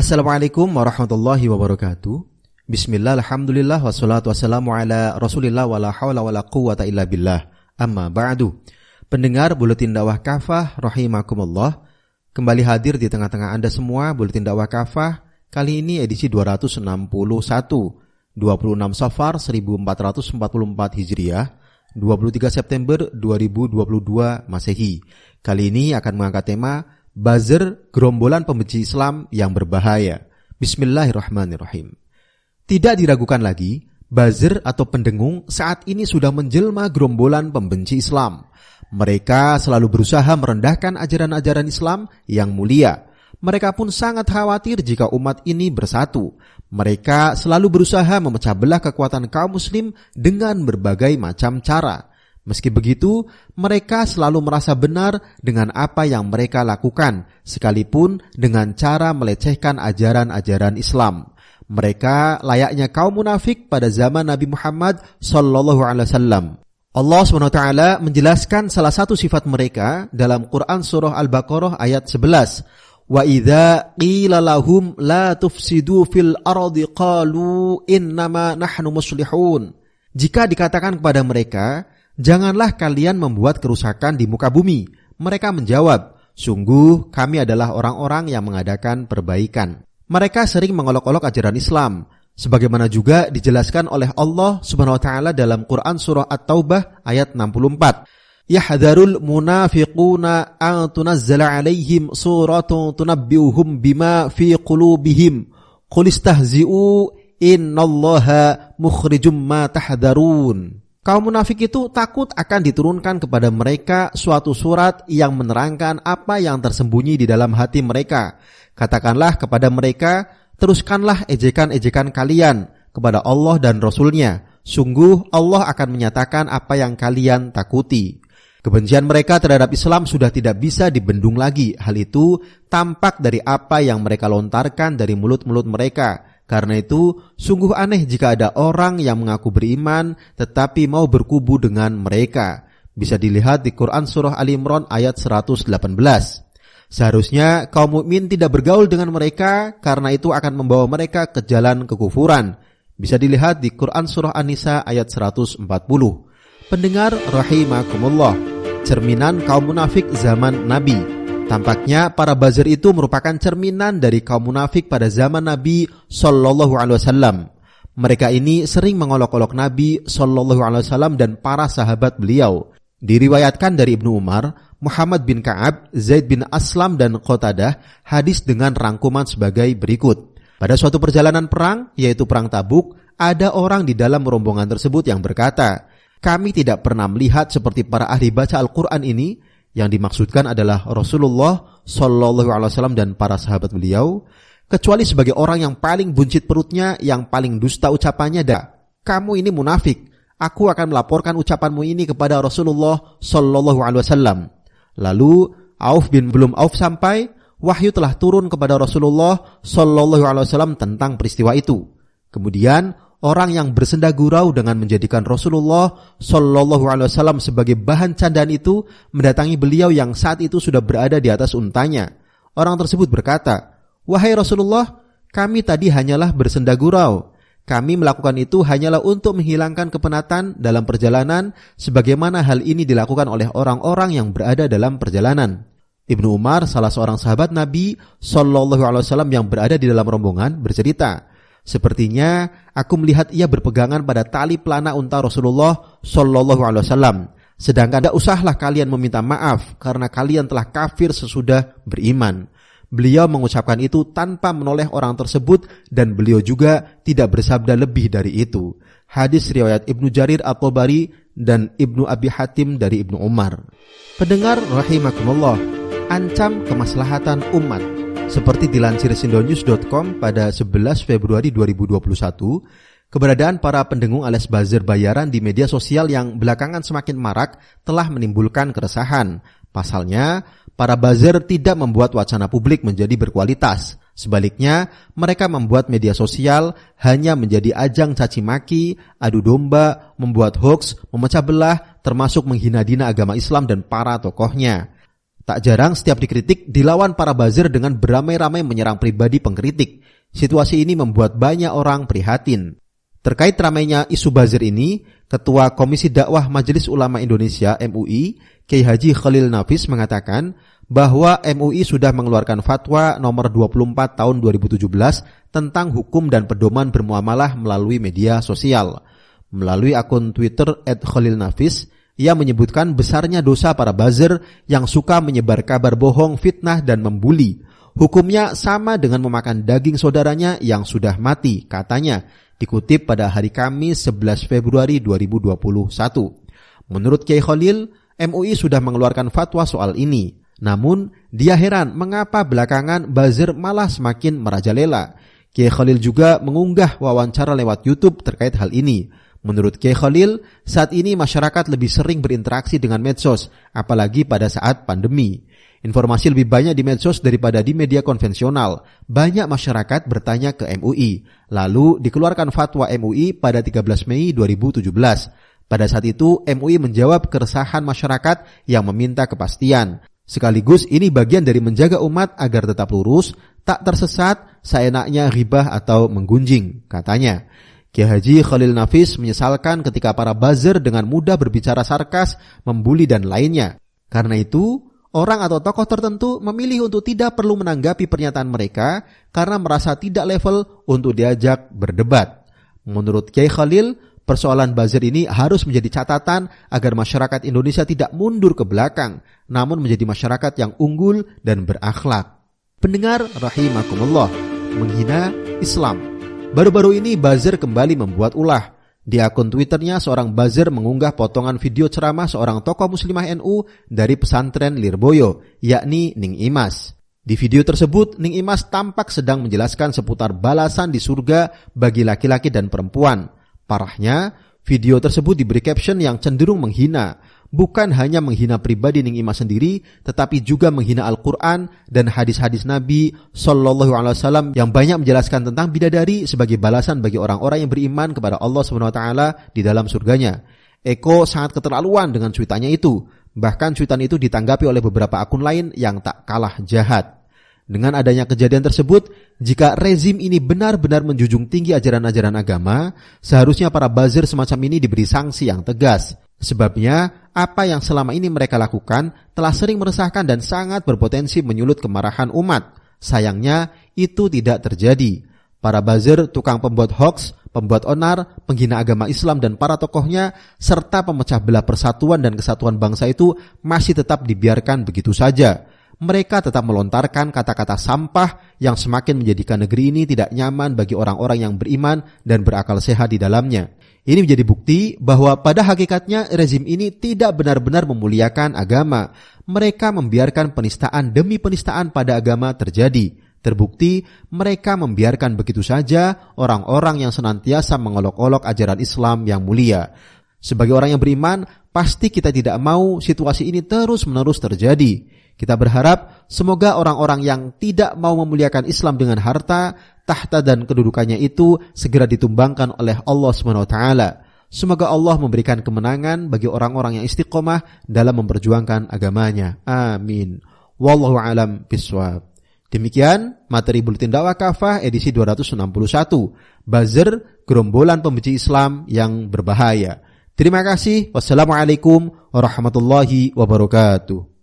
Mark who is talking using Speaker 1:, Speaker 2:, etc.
Speaker 1: Assalamualaikum warahmatullahi wabarakatuh. Bismillah, alhamdulillah, wassalatu wassalamu ala rasulillah, wala hawla wala quwwata illa billah. Amma ba'du. Pendengar Buletin Dakwah Kafah rahimakumullah, kembali hadir di tengah-tengah Anda semua Buletin Dakwah Kafah. Kali ini edisi 261, 26 Safar 1444 Hijriah, 23 September 2022 Masehi. Kali ini akan mengangkat tema buzzer, gerombolan pembenci Islam yang berbahaya. Bismillahirrahmanirrahim. Tidak diragukan lagi, buzzer atau pendengung saat ini sudah menjelma gerombolan pembenci Islam. Mereka selalu berusaha merendahkan ajaran-ajaran Islam yang mulia. Mereka pun sangat khawatir jika umat ini bersatu. Mereka selalu berusaha memecah belah kekuatan kaum muslim dengan berbagai macam cara. Meski begitu, mereka selalu merasa benar dengan apa yang mereka lakukan, sekalipun dengan cara melecehkan ajaran-ajaran Islam. Mereka layaknya kaum munafik pada zaman Nabi Muhammad SAW. Allah SWT menjelaskan salah satu sifat mereka dalam Quran Surah Al-Baqarah ayat 11. Wa idza qila lahum la tufsidu fil ardi qalu innama nahnu muslihun. Jika dikatakan kepada mereka, janganlah kalian membuat kerusakan di muka bumi, mereka menjawab, sungguh kami adalah orang-orang yang mengadakan perbaikan. Mereka sering mengolok-olok ajaran Islam, sebagaimana juga dijelaskan oleh Allah Subhanahu wa taala dalam Quran Surah At-Taubah ayat 64. Yahdharul munafiquna an tunazzala alaihim suratun tunabbiuhum bima fi qulubihim qul istahzi'u innallaha mukhrijum ma tahdharun. Kaum munafik itu takut akan diturunkan kepada mereka suatu surat yang menerangkan apa yang tersembunyi di dalam hati mereka. Katakanlah kepada mereka, teruskanlah ejekan-ejekan kalian kepada Allah dan Rasul-Nya. Sungguh Allah akan menyatakan apa yang kalian takuti. Kebencian mereka terhadap Islam sudah tidak bisa dibendung lagi. Hal itu tampak dari apa yang mereka lontarkan dari mulut-mulut mereka. Karena itu, sungguh aneh jika ada orang yang mengaku beriman tetapi mau berkubu dengan mereka. Bisa dilihat di Quran Surah Ali Imran ayat 118. Seharusnya kaum mukmin tidak bergaul dengan mereka karena itu akan membawa mereka ke jalan kekufuran. Bisa dilihat di Quran Surah An-Nisa ayat 140. Pendengar rahimakumullah, cerminan kaum munafik zaman Nabi. Tampaknya para buzzer itu merupakan cerminan dari kaum munafik pada zaman Nabi SAW. Mereka ini sering mengolok-olok Nabi SAW dan para sahabat beliau. Diriwayatkan dari Ibnu Umar, Muhammad bin Ka'ab, Zaid bin Aslam dan Qatadah hadis dengan rangkuman sebagai berikut. Pada suatu perjalanan perang, yaitu perang Tabuk, ada orang di dalam rombongan tersebut yang berkata, kami tidak pernah melihat seperti para ahli baca Al-Quran ini. Yang dimaksudkan adalah Rasulullah SAW dan para sahabat beliau, kecuali sebagai orang yang paling buncit perutnya, yang paling dusta ucapannya. Kamu ini munafik. Aku akan melaporkan ucapanmu ini kepada Rasulullah SAW. Lalu belum Auf sampai, wahyu telah turun kepada Rasulullah SAW tentang peristiwa itu. Kemudian orang yang bersenda gurau dengan menjadikan Rasulullah SAW sebagai bahan candaan itu mendatangi beliau yang saat itu sudah berada di atas untanya. Orang tersebut berkata, wahai Rasulullah, kami tadi hanyalah bersenda gurau. Kami melakukan itu hanyalah untuk menghilangkan kepenatan dalam perjalanan, sebagaimana hal ini dilakukan oleh orang-orang yang berada dalam perjalanan. Ibnu Umar, salah seorang sahabat Nabi SAW yang berada di dalam rombongan, bercerita, sepertinya aku melihat ia berpegangan pada tali pelana unta Rasulullah SAW. Sedangkan tidak usahlah kalian meminta maaf karena kalian telah kafir sesudah beriman. Beliau mengucapkan itu tanpa menoleh orang tersebut dan beliau juga tidak bersabda lebih dari itu. Hadis riwayat Ibnu Jarir At-Tabari dan Ibnu Abi Hatim dari Ibnu Umar. Pendengar rahimakumullah, ancam kemaslahatan umat. Seperti dilansir sindonews.com pada 11 Februari 2021, keberadaan para pendengung alias buzzer bayaran di media sosial yang belakangan semakin marak telah menimbulkan keresahan. Pasalnya, para buzzer tidak membuat wacana publik menjadi berkualitas. Sebaliknya, mereka membuat media sosial hanya menjadi ajang caci maki, adu domba, membuat hoaks, memecah belah, termasuk menghina-hina agama Islam dan para tokohnya. Tak jarang setiap dikritik dilawan para buzzer dengan beramai-ramai menyerang pribadi pengkritik. Situasi ini membuat banyak orang prihatin. Terkait ramainya isu buzzer ini, Ketua Komisi Dakwah Majelis Ulama Indonesia MUI, Kiai Haji Khalil Nafis mengatakan bahwa MUI sudah mengeluarkan fatwa nomor 24 tahun 2017 tentang hukum dan pedoman bermuamalah melalui media sosial. Melalui akun Twitter @khalilnafis, ia menyebutkan besarnya dosa para buzzer yang suka menyebar kabar bohong, fitnah, dan membuli. Hukumnya sama dengan memakan daging saudaranya yang sudah mati, katanya, dikutip pada hari Kamis 11 Februari 2021. Menurut Kiai Khalil, MUI sudah mengeluarkan fatwa soal ini. Namun, dia heran mengapa belakangan buzzer malah semakin merajalela. Kiai Khalil juga mengunggah wawancara lewat YouTube terkait hal ini. Menurut Kiai Khalil, saat ini masyarakat lebih sering berinteraksi dengan medsos, apalagi pada saat pandemi. Informasi lebih banyak di medsos daripada di media konvensional. Banyak masyarakat bertanya ke MUI. Lalu dikeluarkan fatwa MUI pada 13 Mei 2017. Pada saat itu, MUI menjawab keresahan masyarakat yang meminta kepastian. Sekaligus ini bagian dari menjaga umat agar tetap lurus, tak tersesat, seenaknya ghibah atau menggunjing, katanya. Kiai Haji Khalil Nafis menyesalkan ketika para buzzer dengan mudah berbicara sarkas, membuli dan lainnya. Karena itu, orang atau tokoh tertentu memilih untuk tidak perlu menanggapi pernyataan mereka karena merasa tidak level untuk diajak berdebat. Menurut Kiai Khalil, persoalan buzzer ini harus menjadi catatan agar masyarakat Indonesia tidak mundur ke belakang, namun menjadi masyarakat yang unggul dan berakhlak. Pendengar rahimakumullah, menghina Islam. Baru-baru ini buzzer kembali membuat ulah. Di akun Twitternya, seorang buzzer mengunggah potongan video ceramah seorang tokoh muslimah NU dari pesantren Lirboyo, yakni Ning Imas. Di video tersebut, Ning Imas tampak sedang menjelaskan seputar balasan di surga bagi laki-laki dan perempuan. Parahnya, video tersebut diberi caption yang cenderung menghina. Bukan hanya menghina pribadi Ning Imas sendiri, tetapi juga menghina Al-Quran dan hadis-hadis Nabi SAW yang banyak menjelaskan tentang bidadari sebagai balasan bagi orang-orang yang beriman kepada Allah SWT di dalam surganya. Eko sangat keterlaluan dengan cuitannya itu. Bahkan cuitan itu ditanggapi oleh beberapa akun lain yang tak kalah jahat. Dengan adanya kejadian tersebut, jika rezim ini benar-benar menjunjung tinggi ajaran-ajaran agama, seharusnya para buzzer semacam ini diberi sanksi yang tegas. Sebabnya, apa yang selama ini mereka lakukan telah sering meresahkan dan sangat berpotensi menyulut kemarahan umat. Sayangnya, itu tidak terjadi. Para buzzer, tukang pembuat hoax, pembuat onar, penghina agama Islam dan para tokohnya, serta pemecah belah persatuan dan kesatuan bangsa itu masih tetap dibiarkan begitu saja. Mereka tetap melontarkan kata-kata sampah yang semakin menjadikan negeri ini tidak nyaman bagi orang-orang yang beriman dan berakal sehat di dalamnya. Ini menjadi bukti bahwa pada hakikatnya rezim ini tidak benar-benar memuliakan agama. Mereka membiarkan penistaan demi penistaan pada agama terjadi. Terbukti mereka membiarkan begitu saja orang-orang yang senantiasa mengolok-olok ajaran Islam yang mulia. Sebagai orang yang beriman, pasti kita tidak mau situasi ini terus-menerus terjadi. Kita berharap semoga orang-orang yang tidak mau memuliakan Islam dengan harta, tahta dan kedudukannya itu segera ditumbangkan oleh Allah SWT. Semoga Allah memberikan kemenangan bagi orang-orang yang istiqomah dalam memperjuangkan agamanya. Amin. Wallahu a'lam bishawab. Demikian materi Buletin Dakwah Kafah edisi 261. Buzzer, gerombolan pembenci Islam yang berbahaya. Terima kasih. Wassalamualaikum warahmatullahi wabarakatuh.